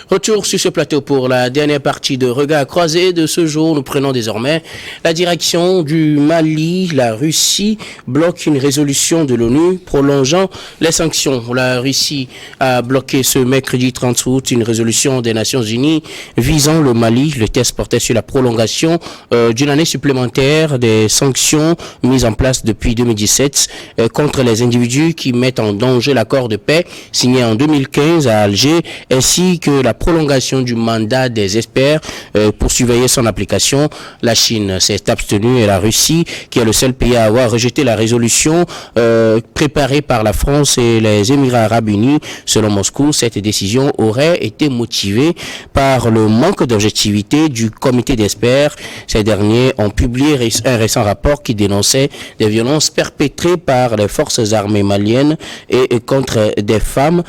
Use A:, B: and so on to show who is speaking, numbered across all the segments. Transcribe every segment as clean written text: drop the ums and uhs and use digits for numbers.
A: Retour sur ce plateau pour la dernière partie de Regard croisé de ce jour. Nous prenons désormais la direction du Mali. La Russie bloque une résolution de l'ONU prolongeant les sanctions. La Russie a bloqué ce mercredi 30 août une résolution des Nations Unies visant le Mali. Le texte portait sur la prolongation d'une année supplémentaire des sanctions mises en place depuis 2017 contre les individus qui mettent en danger l'accord de paix signé en 2015 à Alger, ainsi que la prolongation du mandat des experts pour surveiller son application. La Chine s'est abstenue et la Russie, qui est le seul pays à avoir rejeté la résolution préparée par la France et les Émirats arabes unis. Selon Moscou, cette décision aurait été motivée par le manque d'objectivité du comité d'experts. Ces derniers ont publié un récent rapport qui dénonçait des violences perpétrées par les forces armées maliennes et contre des femmes,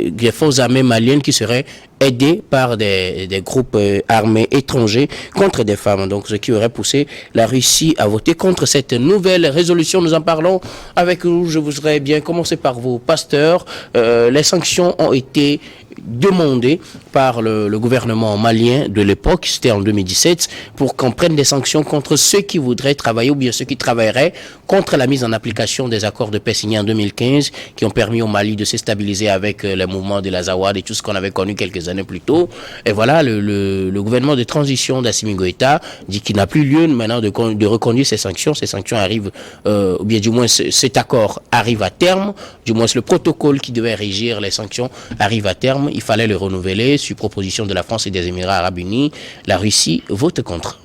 A: des forces armées maliennes qui seraient aidés par des groupes armés étrangers contre des femmes. Donc, ce qui aurait poussé la Russie à voter contre cette nouvelle résolution. Nous en parlons avec vous. Je voudrais bien commencer par vous, Pasteur. Les sanctions ont été demandées par le gouvernement malien de l'époque, c'était en 2017, pour qu'on prenne des sanctions contre ceux qui voudraient travailler ou bien ceux qui travailleraient contre la mise en application des accords de paix signés en 2015 qui ont permis au Mali de se stabiliser avec les mouvements de l'Azawad et tout ce qu'on avait connu quelques années plus tôt. Et voilà, le gouvernement de transition d'Assimi Goïta dit qu'il n'a plus lieu maintenant de reconduire ces sanctions. Ces sanctions arrivent, ou bien du moins cet accord arrive à terme, du moins le protocole qui devait régir les sanctions arrive à terme. Il fallait le renouveler sur proposition de la France et des Émirats arabes unis. La Russie vote contre.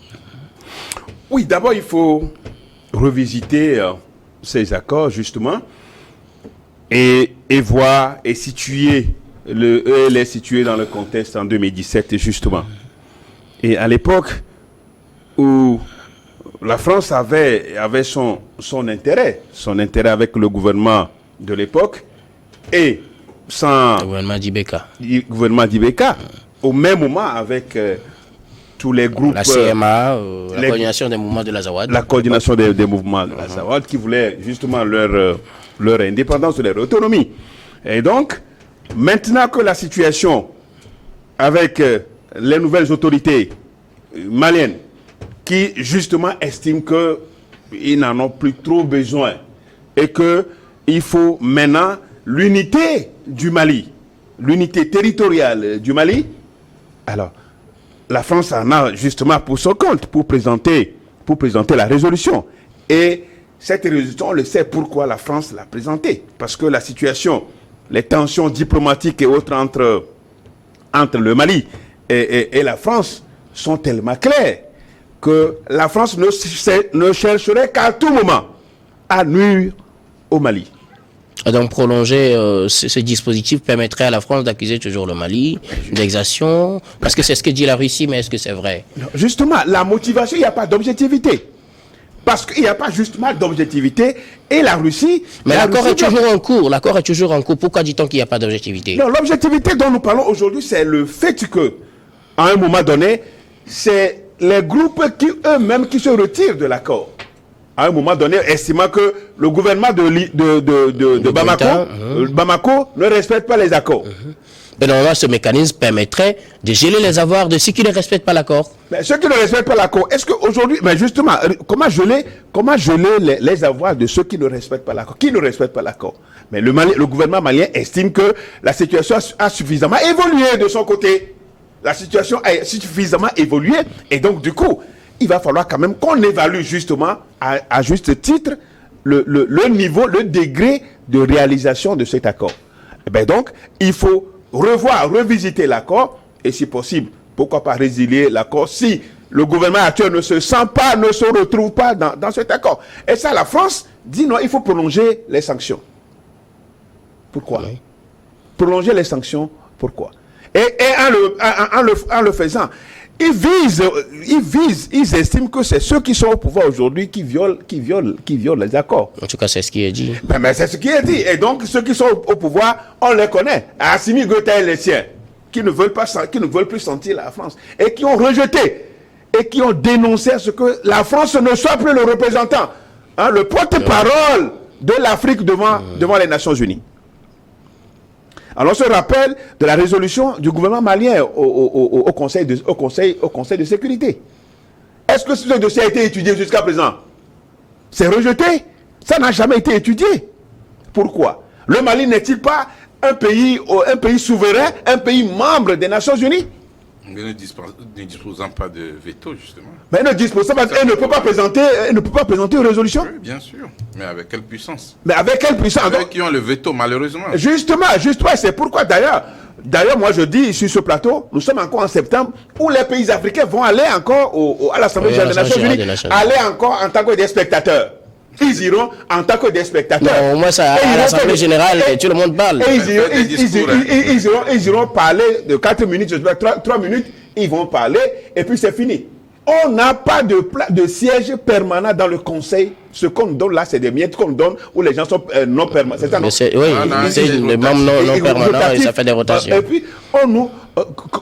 B: Oui, d'abord il faut revisiter ces accords justement et voir et situer les situer dans le contexte en 2017 justement. Et à l'époque où la France avait son intérêt avec le gouvernement de l'époque et le gouvernement d'Ibeka, au même moment avec tous les groupes,
A: la CMA, la coordination des mouvements de l'Azawad,
B: des mouvements de l'Azawad qui voulaient justement leur indépendance, leur autonomie. Et donc, maintenant que la situation avec les nouvelles autorités maliennes qui justement estiment qu'ils n'en ont plus trop besoin et qu'il faut maintenant l'unité du Mali, l'unité territoriale du Mali, alors la France en a justement pour son compte pour présenter la résolution. Et cette résolution, on le sait pourquoi la France l'a présentée. Parce que la situation, les tensions diplomatiques et autres entre le Mali et la France sont tellement claires que la France ne chercherait qu'à tout moment à nuire au Mali.
A: Donc prolonger ce dispositif permettrait à la France d'accuser toujours le Mali d'exaction, parce que c'est ce que dit la Russie, mais est-ce que c'est vrai?
B: Non, justement, la motivation, il n'y a pas d'objectivité. Parce qu'il n'y a pas justement d'objectivité et la Russie...
A: Mais l'accord est toujours en cours, l'accord est toujours en cours. Pourquoi dit-on qu'il n'y a pas d'objectivité?
B: Non, l'objectivité dont nous parlons aujourd'hui, c'est le fait que, à un moment donné, c'est les groupes qui eux-mêmes qui se retirent de l'accord. À un moment donné, estimant que le gouvernement de Bamako ne respecte pas les accords.
A: Mais normalement, ce mécanisme permettrait de geler les avoirs de ceux qui ne respectent pas l'accord.
B: Mais ceux qui ne respectent pas l'accord, est-ce qu'aujourd'hui, mais justement, comment geler les avoirs de ceux qui ne respectent pas l'accord? Qui ne respectent pas l'accord? Mais le gouvernement malien estime que la situation a suffisamment évolué de son côté. La situation a suffisamment évolué et donc du coup, il va falloir quand même qu'on évalue justement à juste titre le niveau, le degré de réalisation de cet accord. Et bien donc, il faut revisiter l'accord et si possible, pourquoi pas résilier l'accord si le gouvernement actuel ne se retrouve pas dans cet accord. Et ça, la France dit non, il faut prolonger les sanctions. Pourquoi? Oui. Prolonger les sanctions, pourquoi? Et en le faisant, ils estiment que c'est ceux qui sont au pouvoir aujourd'hui qui violent les accords.
A: En tout cas, c'est ce qui est dit.
B: Mais c'est ce qui est dit. Et donc, ceux qui sont au pouvoir, on les connaît. Assimi Goïta et les siens, qui ne veulent plus sentir la France. Et qui ont rejeté, et qui ont dénoncé ce que la France ne soit plus le représentant, le porte-parole de l'Afrique devant les Nations Unies. Alors, on se rappelle de la résolution du gouvernement malien au Conseil de sécurité. Est-ce que ce dossier a été étudié jusqu'à présent? C'est rejeté. Ça n'a jamais été étudié. Pourquoi? Le Mali n'est-il pas un pays souverain, un pays membre des Nations Unies?
C: Mais ne disposant pas de veto, justement.
B: Mais ne disposant pas, elle ne peut pas présenter une résolution.
C: Oui, bien sûr. Mais avec quelle puissance?
B: Mais avec quelle puissance?
C: Avec qui ont le veto, malheureusement.
B: Justement, c'est pourquoi d'ailleurs, moi je dis sur ce plateau, nous sommes encore en septembre, où les pays africains vont aller encore à l'Assemblée générale des Nations Unies, aller encore en tant que des spectateurs. Ils iront en tant que des spectateurs.
A: Non, moi, ça, à l'Assemblée générale, tout le monde parle.
B: Ils iront parler de 4 minutes, 3 minutes, ils vont parler, et puis c'est fini. On n'a pas de siège permanent dans le Conseil. Ce qu'on donne là, c'est des miettes qu'on donne où les gens sont non permanents. C'est ça, non?
A: Oui, c'est les membres non permanents et ça fait des rotations.
B: Et puis, on nous,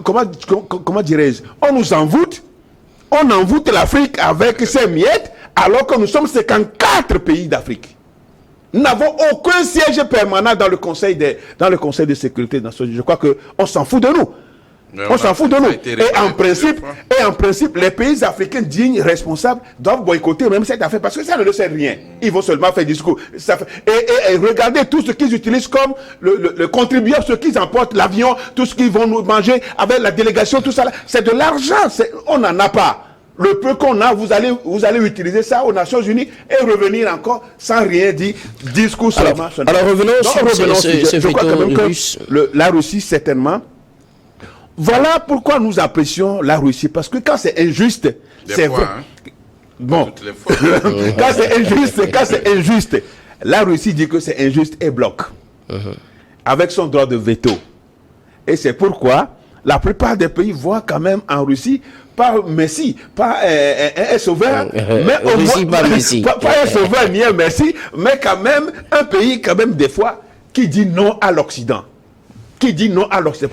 B: comment dirais-je, on nous envoûte, on envoûte l'Afrique avec ses miettes, alors que nous sommes 54 pays d'Afrique. Nous n'avons aucun siège permanent dans le Conseil de sécurité des Nations Unies. Je crois qu'on s'en fout de nous. On s'en fout de nous. Et en principe, les pays africains dignes, responsables, doivent boycotter même cette affaire parce que ça ne leur sert rien. Ils vont seulement faire discours. Et regardez tout ce qu'ils utilisent comme le contribuable, ce qu'ils emportent, l'avion, tout ce qu'ils vont nous manger avec la délégation, tout ça. C'est de l'argent. On n'en a pas. Le peu qu'on a, vous allez utiliser ça aux Nations Unies et revenir encore sans rien dire, discours seulement.
A: Alors revenons sur ce veto russe.
B: La Russie, certainement. Voilà pourquoi nous apprécions la Russie, parce que quand c'est injuste, c'est vrai.
C: Hein.
B: Bon, quand c'est injuste, la Russie dit que c'est injuste et bloque, avec son droit de veto. Et c'est pourquoi la plupart des pays voient quand même en Russie pas Messi, pas un sauveur, mais au moins, pas un sauveur ni un Messi, mais quand même un pays quand même des fois qui dit non à l'Occident,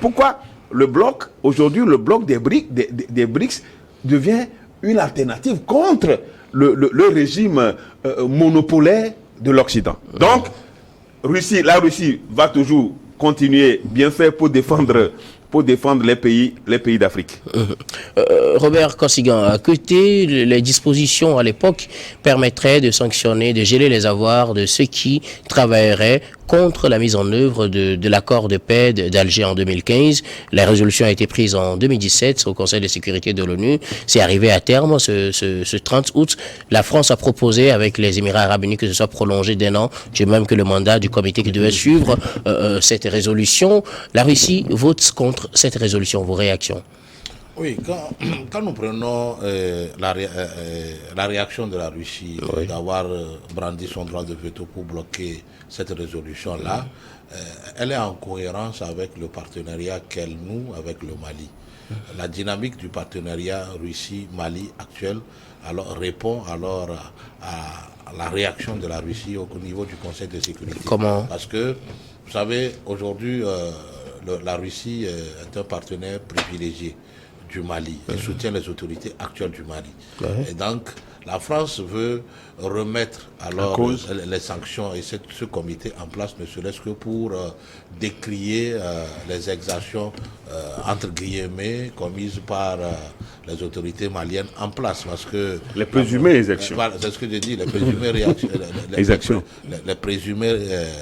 B: Pourquoi le bloc aujourd'hui, le bloc des BRICS devient une alternative contre le régime monopolaire de l'Occident. Donc, la Russie va toujours continuer bien faire pour défendre les pays d'Afrique.
A: Robert Kosigan, à côté, les dispositions à l'époque permettraient de sanctionner, de geler les avoirs de ceux qui travailleraient contre la mise en œuvre de l'accord de paix d'Alger en 2015. La résolution a été prise en 2017 au Conseil de sécurité de l'ONU. C'est arrivé à terme ce 30 août. La France a proposé avec les Émirats arabes unis que ce soit prolongé d'1 an, de même que le mandat du comité qui devait suivre cette résolution. La Russie vote contre cette résolution. Vos réactions?
D: Oui, quand nous prenons la réaction de la Russie d'avoir brandi son droit de veto pour bloquer cette résolution-là, elle est en cohérence avec le partenariat qu'elle noue avec le Mali. La dynamique du partenariat Russie-Mali actuel répond alors à la réaction de la Russie au niveau du Conseil de sécurité.
A: Comment?
D: Parce que, vous savez, aujourd'hui, la Russie est un partenaire privilégié du Mali et soutient les autorités actuelles du Mali. Et donc, la France veut remettre alors les sanctions et ce comité en place, ne serait-ce que pour décrier les exactions, entre guillemets, commises par les autorités maliennes en place. Parce que
B: les présumées exactions.
D: C'est ce que je dis, les présumées réactions, les présumées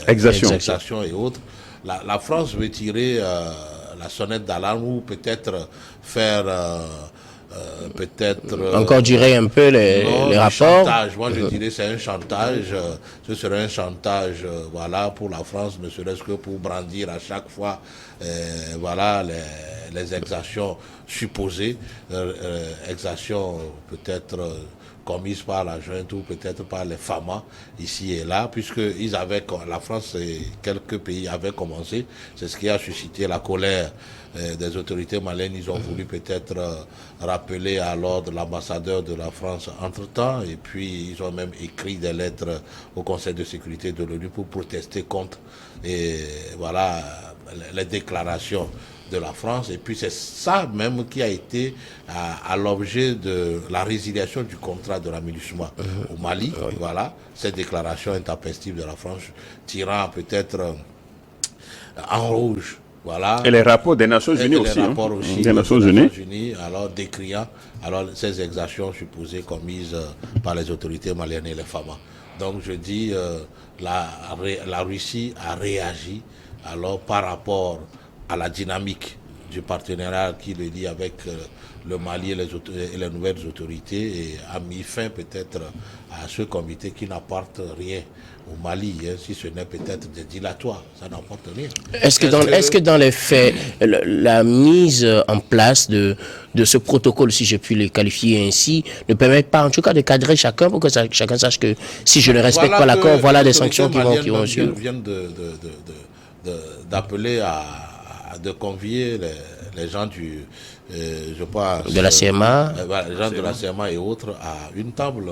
D: exactions et autres. La France veut tirer la sonnette d'alarme ou peut-être faire
A: encore durer un peu les rapports.
D: Chantage. Moi je dirais c'est un chantage. Ce serait un chantage pour la France, ne serait-ce que pour brandir à chaque fois les exactions supposées, exactions peut-être commises par la junte ou peut-être par les FAMA ici et là, puisque la France et quelques pays avaient commencé. C'est ce qui a suscité la colère des autorités maliennes. Ils ont voulu peut-être rappeler à l'ordre l'ambassadeur de la France entre-temps, et puis ils ont même écrit des lettres au Conseil de sécurité de l'ONU pour protester contre les déclarations de la France. Et puis c'est ça même qui a été à l'objet de la résiliation du contrat de la MINUSMA au Mali. Cette déclaration intempestive de la France tirant peut-être en rouge. Voilà.
B: Et les rapports des Nations Unies aussi.
D: Les rapports aussi
B: des Nations Unies.
D: Alors décriant ces exactions supposées commises par les autorités maliennes et les FAMA. Donc je dis, la Russie a réagi alors par rapport à la dynamique du partenariat qui le lie avec le Mali et les nouvelles autorités et a mis fin peut-être à ce comité qui n'apporte rien au Mali, hein, si ce n'est peut-être des dilatoires, ça n'apporte rien.
A: Est-ce que dans les faits, la mise en place de ce protocole, si je puis le qualifier ainsi, ne permet pas en tout cas de cadrer chacun pour que chacun sache que si je ne respecte pas l'accord, voilà des sanctions qui vont suivre.
D: Viennent d'appeler de convier les gens je pense,
A: de la CMA,
D: les gens de la CMA et autres à une table,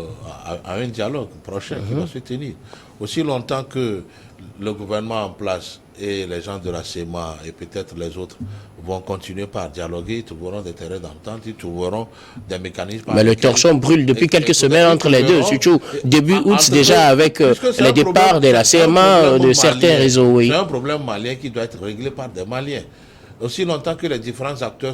D: à un dialogue prochain qui va se tenir. Aussi longtemps que le gouvernement en place et les gens de la CMA et peut-être les autres vont continuer par dialoguer, ils trouveront des terrains d'entente, ils trouveront des mécanismes.
A: Mais le torchon brûle depuis quelques semaines entre les deux, surtout début août déjà avec les départs de la CMA de certains réseaux. Oui.
D: C'est un problème malien qui doit être réglé par des Maliens. Aussi longtemps que les différents acteurs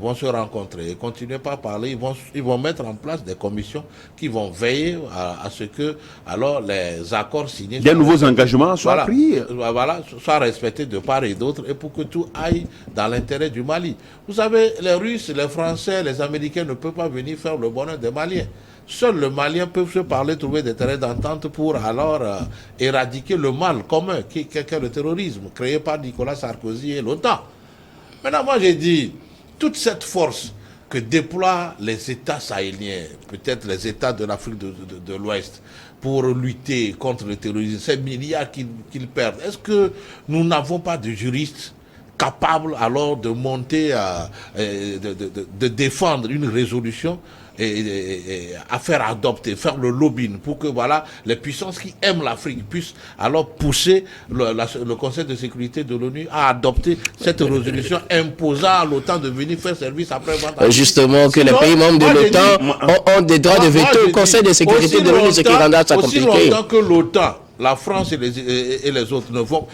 D: vont se rencontrer et continuer par parler, ils vont mettre en place des commissions qui vont veiller à ce que alors les accords signés...
B: Des nouveaux engagements soient pris.
D: Voilà, soient respectés de part et d'autre et pour que tout aille dans l'intérêt du Mali. Vous savez, les Russes, les Français, les Américains ne peuvent pas venir faire le bonheur des Maliens. Seuls les Maliens peuvent se parler, trouver des terrains d'entente pour alors éradiquer le mal commun, qui est le terrorisme, créé par Nicolas Sarkozy et l'OTAN. Maintenant, moi j'ai dit, toute cette force que déploient les États sahéliens, peut-être les États de l'Afrique de l'Ouest, pour lutter contre le terrorisme, ces milliards qu'ils perdent, est-ce que nous n'avons pas de juristes capables alors de monter, de défendre une résolution et à faire adopter, faire le lobbying pour que voilà les puissances qui aiment l'Afrique puissent alors pousser le Conseil de sécurité de l'ONU à adopter cette résolution imposant à l'OTAN de venir faire service après vente.
A: Justement que les pays membres de l'OTAN ont des droits de veto au Conseil de sécurité de l'ONU, ce qui rendra ça compliqué.
D: Aussi longtemps que l'OTAN, la France et les autres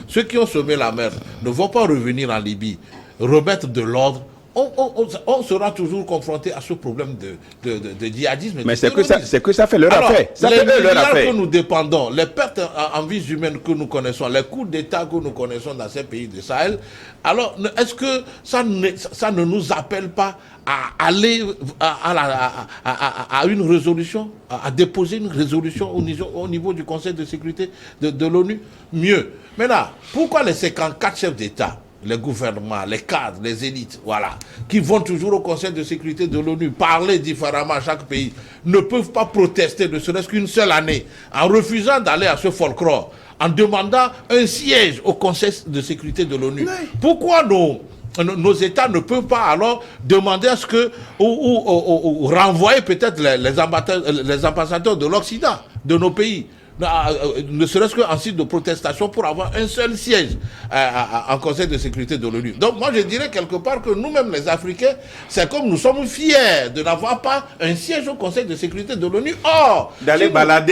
D: ceux qui ont semé la merde ne vont pas revenir en Libye, remettre de l'ordre, on sera toujours confronté à ce problème de djihadisme.
B: Mais c'est que ça fait leur affaire. Ça fait leur affaire.
D: Que nous dépendons, les pertes en vies humaines que nous connaissons, les coups d'État que nous connaissons dans ces pays de Sahel, alors est-ce que ça ne nous appelle pas à aller à une résolution, à déposer une résolution au niveau du Conseil de sécurité de l'ONU? Mieux. Maintenant, pourquoi les 54 chefs d'État, les gouvernements, les cadres, les élites, voilà, qui vont toujours au Conseil de sécurité de l'ONU parler différemment à chaque pays, ne peuvent pas protester ne serait-ce qu'une seule année en refusant d'aller à ce folklore, en demandant un siège au Conseil de sécurité de l'ONU? Pourquoi nos États ne peuvent pas alors demander à ce que, ou renvoyer peut-être les ambassadeurs de l'Occident, de nos pays, ne serait-ce qu'en site de protestation pour avoir un seul siège en Conseil de sécurité de l'ONU. Donc moi je dirais quelque part que nous-mêmes les Africains, c'est comme nous sommes fiers de n'avoir pas un siège au Conseil de sécurité de l'ONU. Or,
B: d'aller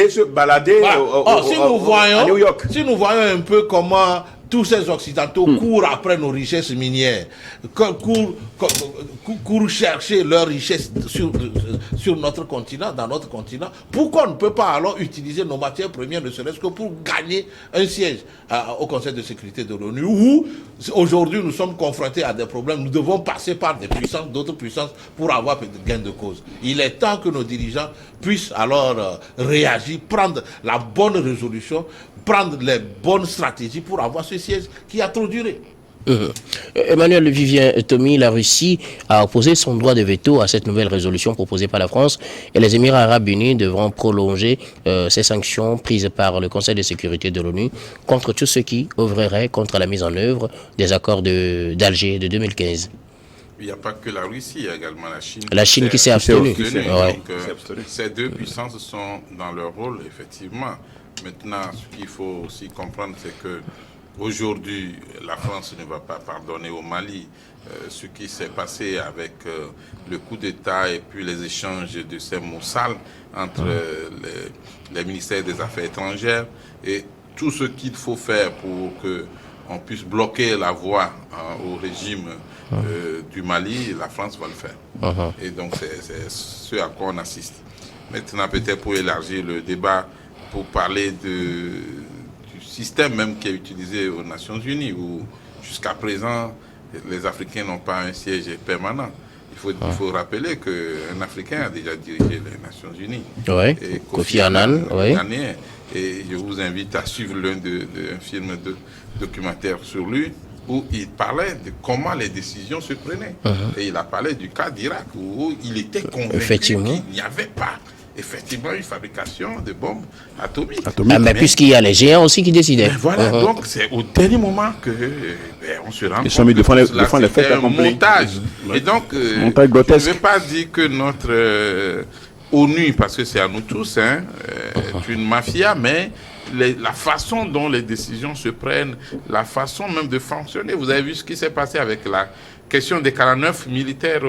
B: se balader à New York.
D: Si nous voyons un peu comment tous ces Occidentaux courent après nos richesses minières, courent chercher leurs richesses sur notre continent, dans notre continent. Pourquoi on ne peut pas alors utiliser nos matières premières, ne serait-ce que pour gagner un siège au Conseil de sécurité de l'ONU, où aujourd'hui nous sommes confrontés à des problèmes, nous devons passer par des puissances, d'autres puissances, pour avoir gain de cause. Il est temps que nos dirigeants puissent alors réagir, prendre la bonne résolution, prendre les bonnes stratégies pour avoir ce siège qui a trop duré.
A: Emmanuel Vivien Tomi, la Russie a opposé son droit de veto à cette nouvelle résolution proposée par la France et les Émirats arabes unis devront prolonger ces sanctions prises par le Conseil de sécurité de l'ONU contre tous ceux qui œuvreraient contre la mise en œuvre des accords d'Alger de 2015.
C: Il n'y a pas que la Russie, il y a également la Chine.
A: La Chine qui s'est abstenue.
C: Ces deux puissances sont dans leur rôle, effectivement. Maintenant, ce qu'il faut aussi comprendre, c'est que aujourd'hui, la France ne va pas pardonner au Mali ce qui s'est passé avec le coup d'État et puis les échanges de ces mots sales entre les ministères des Affaires étrangères et tout ce qu'il faut faire pour que on puisse bloquer la voie au régime du Mali, la France va le faire. Et donc c'est ce à quoi on assiste. Maintenant, peut-être pour élargir le débat, pour parler du système même qui est utilisé aux Nations Unies, où jusqu'à présent, les Africains n'ont pas un siège permanent. Il faut rappeler qu'un Africain a déjà dirigé les Nations Unies.
A: Oui, Kofi Annan. Oui.
C: Et je vous invite à suivre un film documentaire sur lui, où il parlait de comment les décisions se prenaient. Et il a parlé du cas d'Irak, où il était convaincu qu'il n'y avait pas effectivement une fabrication de bombes atomiques.
A: Mais puisqu'il y a les géants aussi qui décidaient.
C: Voilà, donc c'est au dernier moment que on se rend compte
B: que
C: c'est un montage. Et donc, je ne veux pas dire que notre ONU, parce que c'est à nous tous, est une mafia, mais la façon dont les décisions se prennent, la façon même de fonctionner. Vous avez vu ce qui s'est passé avec la question des 49 militaires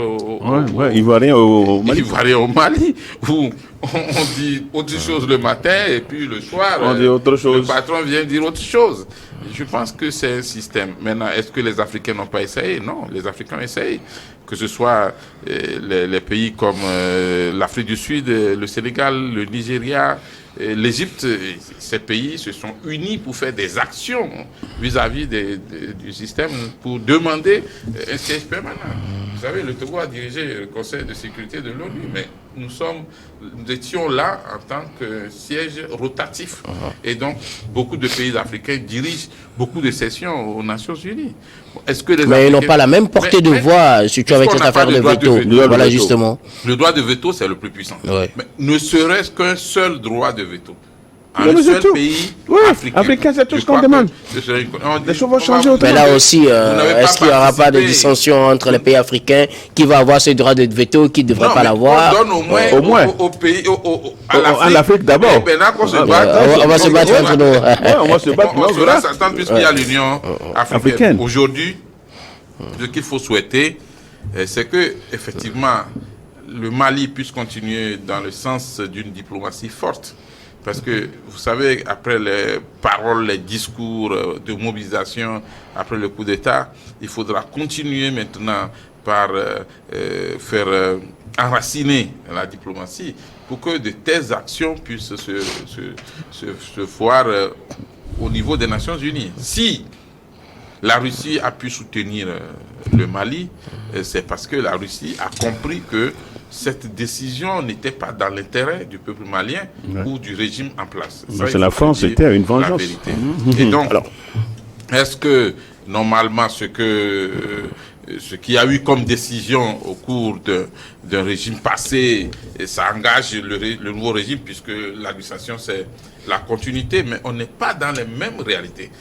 B: ivoiriens au
C: Mali, où on dit autre chose le matin et puis le soir,
B: on dit autre chose.
C: Le patron vient dire autre chose. Je pense que c'est un système. Maintenant, est-ce que les Africains n'ont pas essayé? Non, les Africains essayent. Que ce soit les pays comme l'Afrique du Sud, le Sénégal, le Nigeria, l'Égypte, ces pays se sont unis pour faire des actions vis-à-vis du système pour demander un siège permanent. Vous savez, le Togo a dirigé le Conseil de sécurité de l'ONU, mais nous étions là en tant que siège rotatif. Et donc, beaucoup de pays africains dirigent beaucoup de sessions aux Nations Unies.
A: Mais ils n'ont pas la même portée de voix, surtout avec cette affaire de veto. Voilà, justement.
C: Le droit de veto, c'est le plus puissant.
A: Ouais.
C: Mais ne serait-ce qu'un seul droit de veto. Un seul pays
B: africain, c'est tout ce qu'on demande. Les choses vont changer autrement.
A: Mais là aussi, est-ce qu'il n'y aura pas de dissension entre les pays africains qui va avoir ce droit de veto, qui ne devrait pas l'avoir?
C: On donne au moins aux pays,
B: à l'Afrique d'abord.
A: On va se battre entre nous.
B: On va se battre.
C: On sera s'attendre puisqu'il y a l'Union africaine. Aujourd'hui, ce qu'il faut souhaiter, c'est que, effectivement, le Mali puisse continuer dans le sens d'une diplomatie forte. Parce que, vous savez, après les paroles, les discours de mobilisation, après le coup d'État, il faudra continuer maintenant par faire enraciner la diplomatie pour que de telles actions puissent se voir au niveau des Nations Unies. Si la Russie a pu soutenir le Mali, c'est parce que la Russie a compris que cette décision n'était pas dans l'intérêt du peuple malien ou du régime en place.
B: C'est la France, c'était une vengeance.
C: Et donc, est-ce que normalement ce qu'il y a eu comme décision au cours d'un régime passé, et ça engage le nouveau régime, puisque l'administration c'est la continuité, mais on n'est pas dans les mêmes réalités.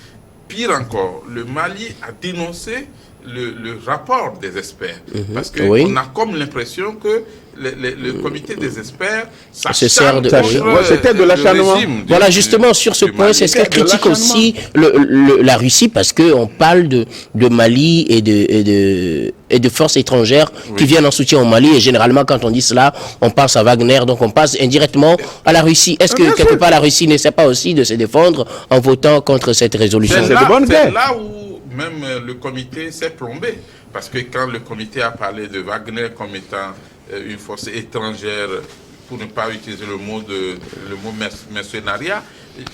C: Pire encore, le Mali a dénoncé le rapport des experts. Parce qu'on a comme l'impression que le comité des experts
B: c'était de l'acharnement.
A: Voilà, justement, sur ce point, c'est ce qu'elle critique aussi la Russie, parce qu'on parle de Mali et de forces étrangères qui viennent en soutien au Mali. Et généralement, quand on dit cela, on pense à Wagner, donc on passe indirectement à la Russie. Est-ce que quelque part la Russie n'essaie pas aussi de se défendre en votant contre cette résolution?
C: C'est là où même le comité s'est plombé. Parce que quand le comité a parlé de Wagner comme étant une force étrangère, pour ne pas utiliser le mot mercenariat,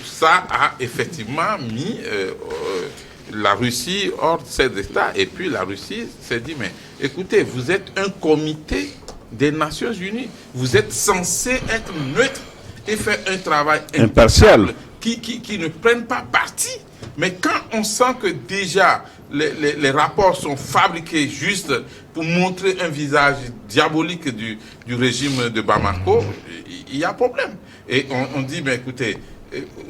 C: ça a effectivement mis la Russie hors de ses états. Et puis la Russie s'est dit, mais écoutez, vous êtes un comité des Nations Unies, vous êtes censé être neutre et faire un travail
B: impartial
C: qui ne prenne pas parti. Mais quand on sent que déjà les rapports sont fabriqués juste pour montrer un visage diabolique du régime de Bamako, il y a problème. Et on dit, ben écoutez,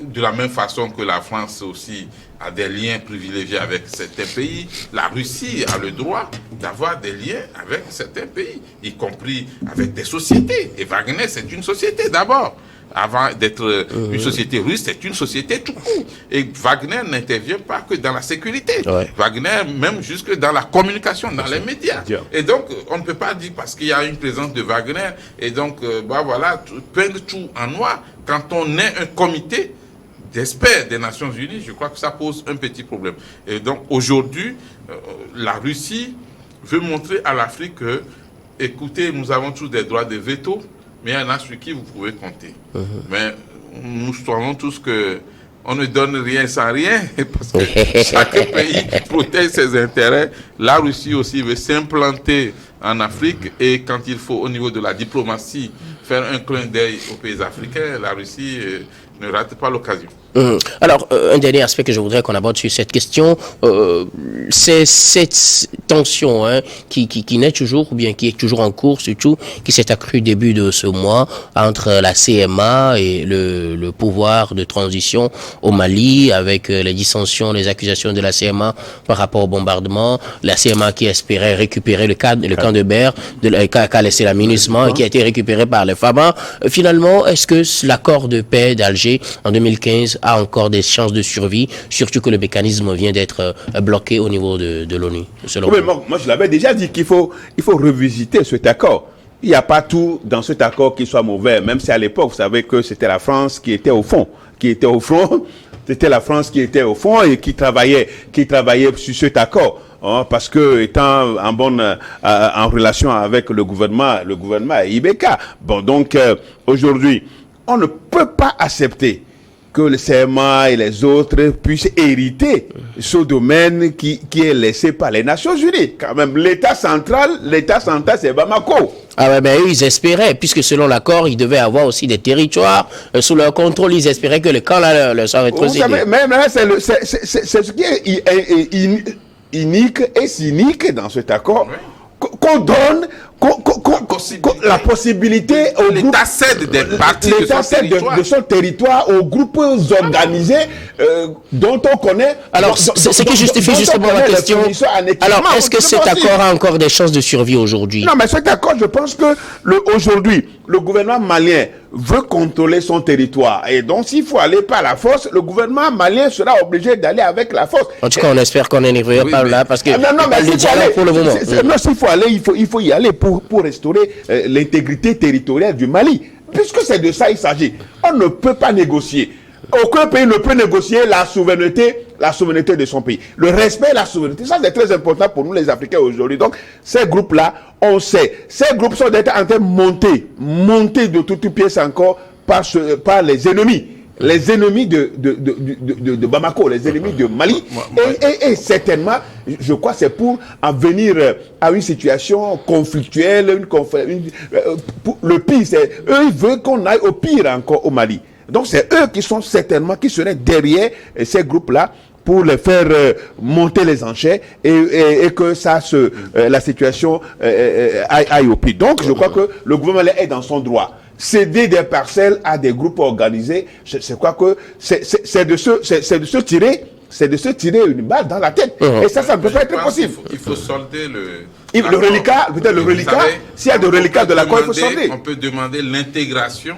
C: de la même façon que la France aussi a des liens privilégiés avec certains pays, la Russie a le droit d'avoir des liens avec certains pays, y compris avec des sociétés. Et Wagner, c'est une société d'abord. Avant d'être une société russe, c'est une société tout court. Et Wagner n'intervient pas que dans la sécurité. Wagner, même jusque dans la communication, dans les médias. Et donc, on ne peut pas dire parce qu'il y a une présence de Wagner, et donc, voilà, peindre tout en noir. Quand on est un comité d'experts des Nations Unies, je crois que ça pose un petit problème. Et donc aujourd'hui, la Russie veut montrer à l'Afrique que, écoutez, nous avons tous des droits de veto, mais il y en a sur qui vous pouvez compter. Mais nous savons tous que on ne donne rien sans rien, parce que chaque pays protège ses intérêts. La Russie aussi veut s'implanter en Afrique, et quand il faut, au niveau de la diplomatie, faire un clin d'œil aux pays africains, la Russie ne rate pas l'occasion.
A: Alors, un dernier aspect que je voudrais qu'on aborde sur cette question, c'est cette tension qui naît toujours, ou bien qui est toujours en cours, surtout, qui s'est accrue début de ce mois entre la CMA et le pouvoir de transition au Mali, avec les dissensions, les accusations de la CMA par rapport au bombardement. La CMA qui espérait récupérer le camp de Ber, qu'a laissé la MINUSMA, et qui a été récupéré par les FAMA. Finalement, est-ce que l'accord de paix d'Alger en 2015 a encore des chances de survie, surtout que le mécanisme vient d'être bloqué au niveau de l'ONU, selon vous?
B: Moi, je l'avais déjà dit qu'il faut revisiter cet accord. Il n'y a pas tout dans cet accord qui soit mauvais, même si à l'époque, vous savez que c'était la France qui était au fond. C'était la France qui était au fond et qui travaillait sur cet accord. Parce que étant en relation avec le gouvernement IBK. Bon, donc aujourd'hui, on ne peut pas accepter que le CMA et les autres puissent hériter ce domaine qui est laissé par les Nations Unies. Quand même, l'État central, c'est Bamako.
A: Ah ouais, ben eux, ils espéraient, puisque selon l'accord, ils devaient avoir aussi des territoires sous leur contrôle. Ils espéraient que le camp leur soit rétrocédé.
B: Vous savez, même là, c'est ce qui est inique et cynique dans cet accord, qu'on donne la possibilité au groupe,
C: l'État cède des parties
B: de son territoire aux groupes organisés dont on connaît.
A: Alors, ce qui justifie justement la question. Alors, est-ce que cet accord a encore des chances de survie aujourd'hui?
B: Non, mais cet accord, je pense que aujourd'hui, le gouvernement malien veut contrôler son territoire. Et donc, s'il faut aller par la force, le gouvernement malien sera obligé d'aller avec la force.
A: En tout cas, on espère qu'on n'est pas là, parce que
B: mais
A: s'il faut aller, pour le moment.
B: Non, s'il faut aller, il faut y aller pour restaurer l'intégrité territoriale du Mali. Puisque c'est de ça il s'agit. On ne peut pas négocier. Aucun pays ne peut négocier la souveraineté de son pays. Le respect et la souveraineté, ça c'est très important pour nous les Africains aujourd'hui. Donc, ces groupes-là, on sait, ces groupes sont en train de monter de toutes pièces encore par les ennemis. Les ennemis de Bamako, les ennemis de Mali. Et certainement, je crois, c'est pour en venir à une situation conflictuelle. Le pire, c'est eux, ils veulent qu'on aille au pire encore au Mali. Donc, c'est eux qui seraient derrière ces groupes-là pour les faire monter les enchères et que la situation aille au pire. Donc, je crois que le gouvernement est dans son droit. Céder des parcelles à des groupes organisés, je crois que c'est de se tirer une balle dans la tête. Et ça ne peut pas être possible.
C: Il faut solder le
B: reliquat, peut-être le reliquat. S'il y a des reliquats de l'accord, il faut solder.
C: On peut demander l'intégration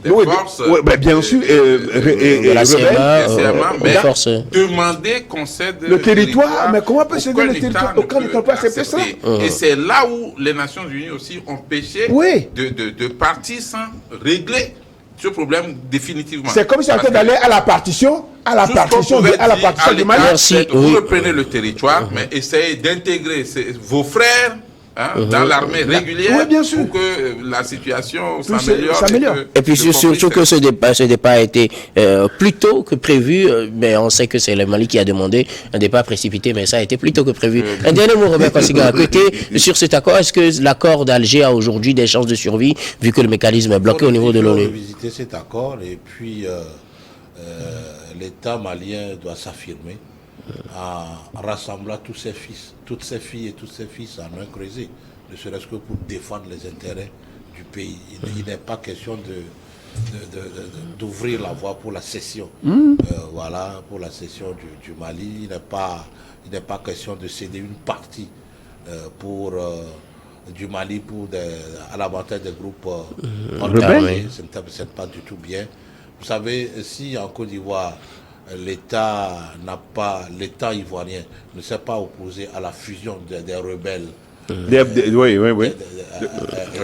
C: des forces.
B: Bien sûr.
A: De la CMA,
C: mais demander qu'on cède
B: le territoire. Mais comment peut céder le territoire? Aucun État ne peut accepter ça.
C: Et c'est là où les Nations Unies aussi ont péché de partir sans régler ce problème définitivement.
B: C'est comme si on était d'aller à la partition du Mali.
A: Merci.
C: Vous reprenez le territoire, mais essayez d'intégrer vos frères dans l'armée régulière pour que la situation s'améliore.
A: Et puis surtout que ce départ a été plus tôt que prévu, mais on sait que c'est le Mali qui a demandé un départ précipité, mais ça a été plus tôt que prévu. Un dernier mot, Robert Kosiga, à côté, sur cet accord, est-ce que l'accord d'Alger a aujourd'hui des chances de survie, vu que le mécanisme est bloqué au niveau de l'ONU?
D: Il faut revisiter cet accord, et puis l'État malien doit s'affirmer en rassemblant toutes ses filles et tous ses fils en un creuset, ne serait-ce que pour défendre les intérêts du pays. Il n'est pas question d'ouvrir la voie pour la cession. Pour la cession du Mali. Il n'est pas question de céder une partie du Mali à l'avantage des groupes rebelles. Ce n'est pas du tout bien. Vous savez, si en Côte d'Ivoire, l'État ivoirien ne s'est pas opposé à la fusion des rebelles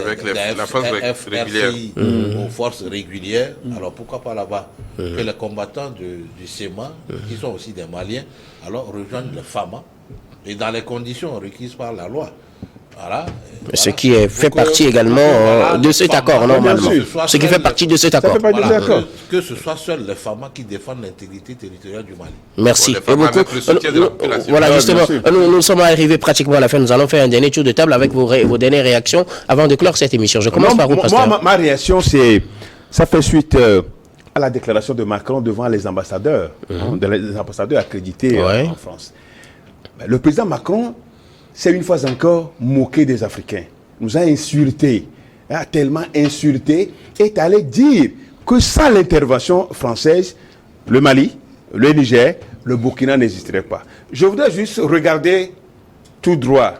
C: Avec la force régulière.
D: FRCI aux forces régulières, alors pourquoi pas là-bas? Que les combattants du SEMA, qui sont aussi des Maliens, alors rejoignent le FAMA, et dans les conditions requises par la loi. Voilà.
A: Ce qui fait partie également de cet accord, normalement. Ce qui fait partie de cet accord.
D: Que ce soit seuls les FAMA qui défendent l'intégrité territoriale du Mali.
A: Merci.
C: Et beaucoup.
A: Voilà, justement, nous sommes arrivés pratiquement à la fin. Nous allons faire un dernier tour de table avec vos dernières réactions avant de clore cette émission. Je commence par vous, pasteur.
B: Moi, ma réaction, ça fait suite à la déclaration de Macron devant les ambassadeurs, les ambassadeurs accrédités en France. Le président Macron s'est une fois encore moqué des Africains, nous a insultés, a tellement insulté, est allé dire que sans l'intervention française, le Mali, le Niger, le Burkina n'existerait pas. Je voudrais juste regarder tout droit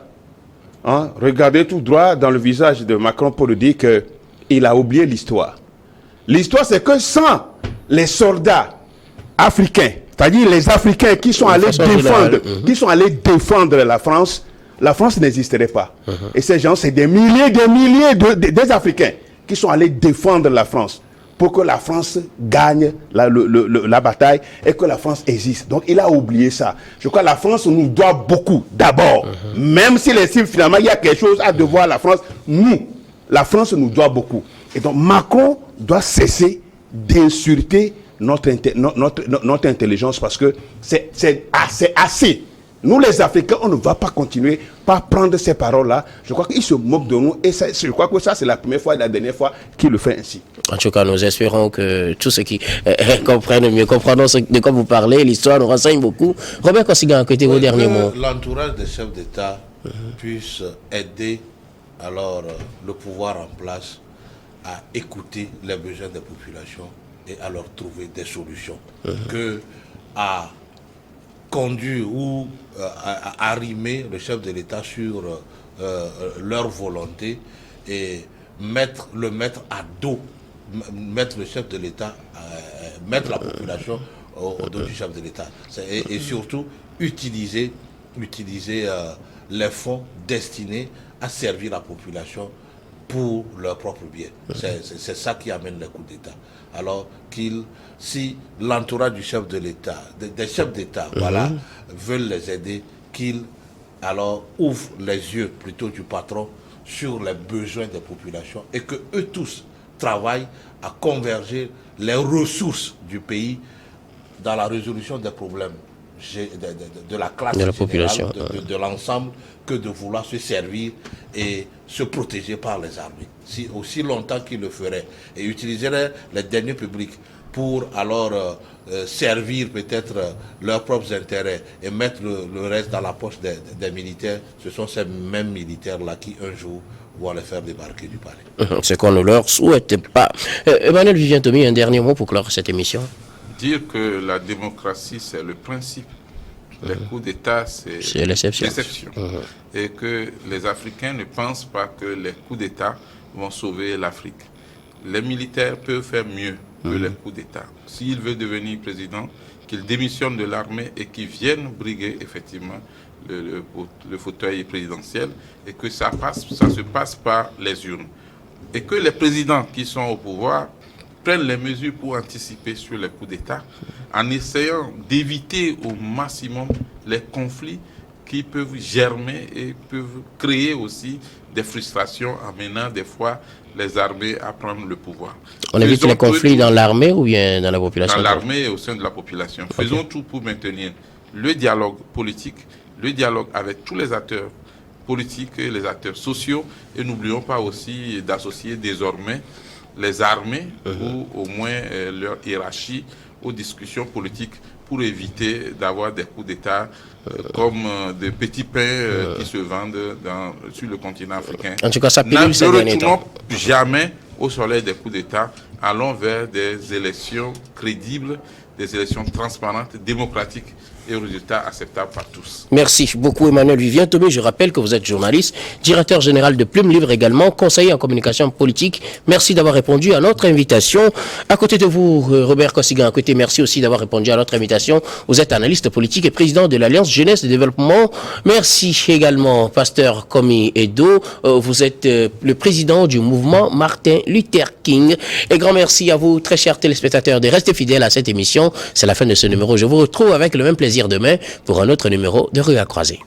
B: dans le visage de Macron pour lui dire qu'il a oublié l'histoire. L'histoire, c'est que sans les soldats africains, c'est-à-dire les Africains qui sont allés défendre la France n'existerait pas. Et ces gens, c'est des milliers des Africains qui sont allés défendre la France pour que la France gagne la bataille et que la France existe. Donc, il a oublié ça. Je crois que la France nous doit beaucoup, d'abord. Même si finalement, il y a quelque chose à devoir à la France, la France nous doit beaucoup. Et donc, Macron doit cesser d'insulter notre intelligence parce que c'est assez. Nous, les Africains, on ne va pas continuer par prendre ces paroles-là. Je crois qu'il se moque de nous et je crois que ça, c'est la première fois et la dernière fois qu'il le fait ainsi.
A: En tout cas, nous espérons que tous ceux qui comprennent mieux, comprendront de quoi vous parlez. L'histoire nous renseigne beaucoup. Robert Kossiga, à côté vos derniers mots.
D: L'entourage des chefs d'État puisse aider alors le pouvoir en place à écouter les besoins des populations et à leur trouver des solutions. Que à conduire ou à arrimer le chef de l'État sur leur volonté et mettre à dos, mettre le chef de l'État, mettre la population au dos du chef de l'État. Et surtout utiliser les fonds destinés à servir la population pour leur propre bien. C'est ça qui amène les coups d'État. Alors si l'entourage du chef de l'État, des chefs d'État, veulent les aider, qu'ils alors ouvrent les yeux plutôt du patron sur les besoins des populations et que eux tous travaillent à converger les ressources du pays dans la résolution des problèmes de la classe
A: de la population,
D: de l'ensemble, que de vouloir se servir et se protéger par les armées. Si aussi longtemps qu'ils le feraient et utiliseraient les deniers publics pour alors servir peut-être leurs propres intérêts et mettre le reste dans la poche des militaires, ce sont ces mêmes militaires-là qui un jour vont les faire débarquer du palais.
A: Ce qu'on ne leur souhaite pas. Emmanuel Vivien-Thomy, un dernier mot pour clore cette émission.
C: Dire que la démocratie, c'est le principe. Les coups d'État, c'est
A: l'exception.
C: Et que les Africains ne pensent pas que les coups d'État vont sauver l'Afrique. Les militaires peuvent faire mieux que les coups d'État. S'il veut devenir président, qu'il démissionne de l'armée et qu'il vienne briguer effectivement le fauteuil présidentiel et que ça se passe par les urnes. Et que les présidents qui sont au pouvoir prennent les mesures pour anticiper sur les coups d'État en essayant d'éviter au maximum les conflits qui peuvent germer et peuvent créer aussi des frustrations, amenant des fois les armées à prendre le pouvoir.
A: On évite les conflits dans l'armée ou bien dans la population?
C: Dans l'armée et au sein de la population. Okay. Faisons tout pour maintenir le dialogue politique, le dialogue avec tous les acteurs politiques et les acteurs sociaux, et n'oublions pas aussi d'associer désormais les armées ou au moins leur hiérarchie aux discussions politiques pour éviter d'avoir des coups d'État comme des petits pains qui se vendent sur le continent africain.
A: En tout cas, ça pénule ces derniers temps.
C: Ne retournons jamais au soleil des coups d'État. Allons vers des élections crédibles, des élections transparentes, démocratiques, et aux résultats acceptables par tous.
A: Merci beaucoup Emmanuel Vivien Tomé. Je rappelle que vous êtes journaliste, directeur général de Plume Livre également, conseiller en communication politique. Merci d'avoir répondu à notre invitation. À côté de vous, Robert Kossigan, à côté, merci aussi d'avoir répondu à notre invitation. Vous êtes analyste politique et président de l'Alliance Jeunesse et Développement. Merci également, pasteur Komi Edo. Vous êtes le président du mouvement Martin Luther King. Et grand merci à vous, très chers téléspectateurs, de rester fidèles à cette émission. C'est la fin de ce numéro. Je vous retrouve avec le même plaisir demain pour un autre numéro de Rue à Croiser.